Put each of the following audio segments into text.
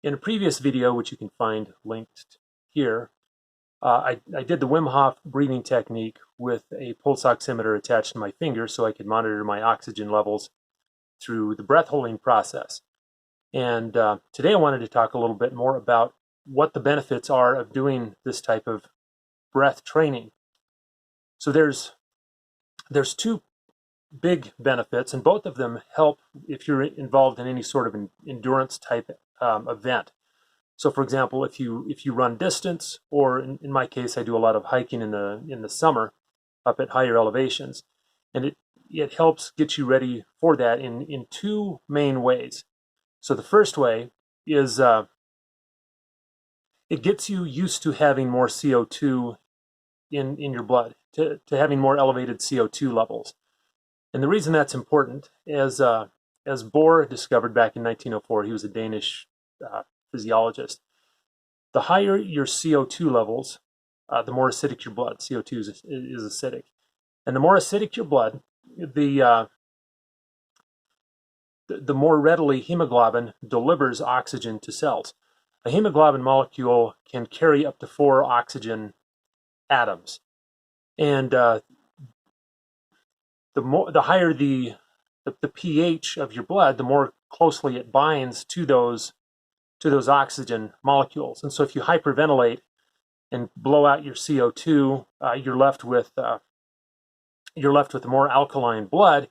In a previous video, which you can find linked here, I did the Wim Hof breathing technique with a pulse oximeter attached to my finger so I could monitor my oxygen levels through the breath holding process. And today I wanted to talk a little bit more about what the benefits are of doing this type of breath training. So there's two big benefits, and both of them help if you're involved in any sort of an endurance type event. So for example, if you run distance, or in my case, I do a lot of hiking in the summer up at higher elevations, and it helps get you ready for that in two main ways. So the first way is it gets you used to having more CO2 in your blood, to having more elevated CO2 levels. And the reason that's important is as Bohr discovered back in 1904, he was a Danish physiologist. The higher your CO2 levels, the more acidic your blood. CO2 is acidic. And the more acidic your blood, the more readily hemoglobin delivers oxygen to cells. A hemoglobin molecule can carry up to 4 oxygen atoms. And the higher the pH of your blood, the more closely it binds to those oxygen molecules. And so if you hyperventilate and blow out your CO2, you're left with a more alkaline blood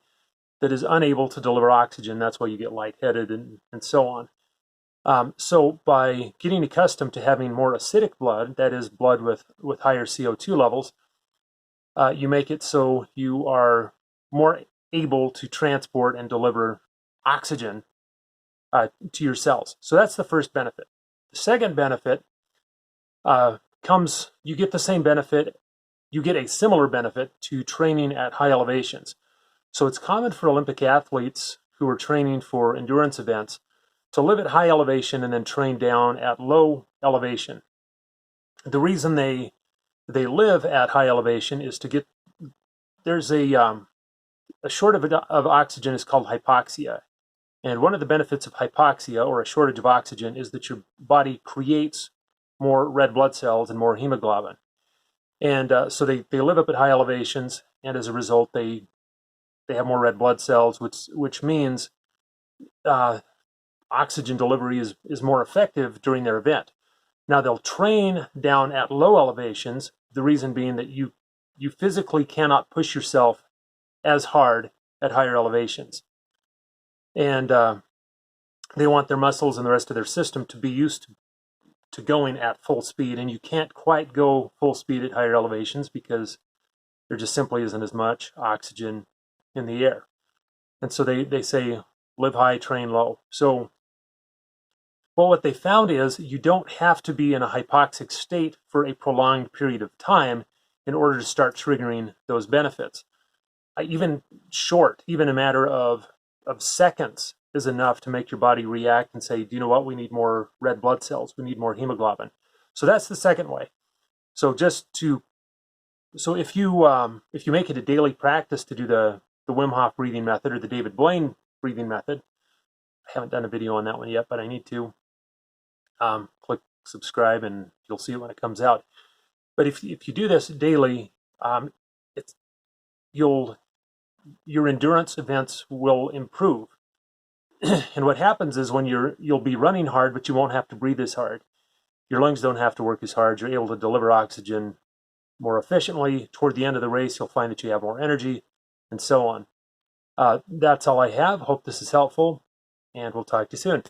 that is unable to deliver oxygen. That's why you get lightheaded and so on. So by getting accustomed to having more acidic blood, that is blood with higher CO2 levels, you make it so you are more able to transport and deliver oxygen to your cells. So that's the first benefit. The second benefit you get the same benefit, you get a similar benefit to training at high elevations. So it's common for Olympic athletes who are training for endurance events to live at high elevation and then train down at low elevation. The reason they live at high elevation is there's a shortage of oxygen is called hypoxia. And one of the benefits of hypoxia, or a shortage of oxygen, is that your body creates more red blood cells and more hemoglobin. And so they live up at high elevations, and as a result, they have more red blood cells, which means oxygen delivery is more effective during their event. Now they'll train down at low elevations, the reason being that you physically cannot push yourself as hard at higher elevations. And they want their muscles and the rest of their system to be used to going at full speed, and you can't quite go full speed at higher elevations because there just simply isn't as much oxygen in the air. And so they say live high, train low. So what they found is you don't have to be in a hypoxic state for a prolonged period of time in order to start triggering those benefits. Even a matter of seconds is enough to make your body react and say, do you know what, we need more red blood cells, we need more hemoglobin. So that's the second way. So if you make it a daily practice to do the Wim Hof breathing method or the David Blaine breathing method, I haven't done a video on that one yet, but I need to. Click subscribe and you'll see it when it comes out. But if you do this daily, your endurance events will improve. And what happens is when you'll be running hard, but you won't have to breathe as hard. Your lungs don't have to work as hard. You're able to deliver oxygen more efficiently. Toward the end of the race, you'll find that you have more energy, and so on. That's all I have. Hope this is helpful, and we'll talk to you soon.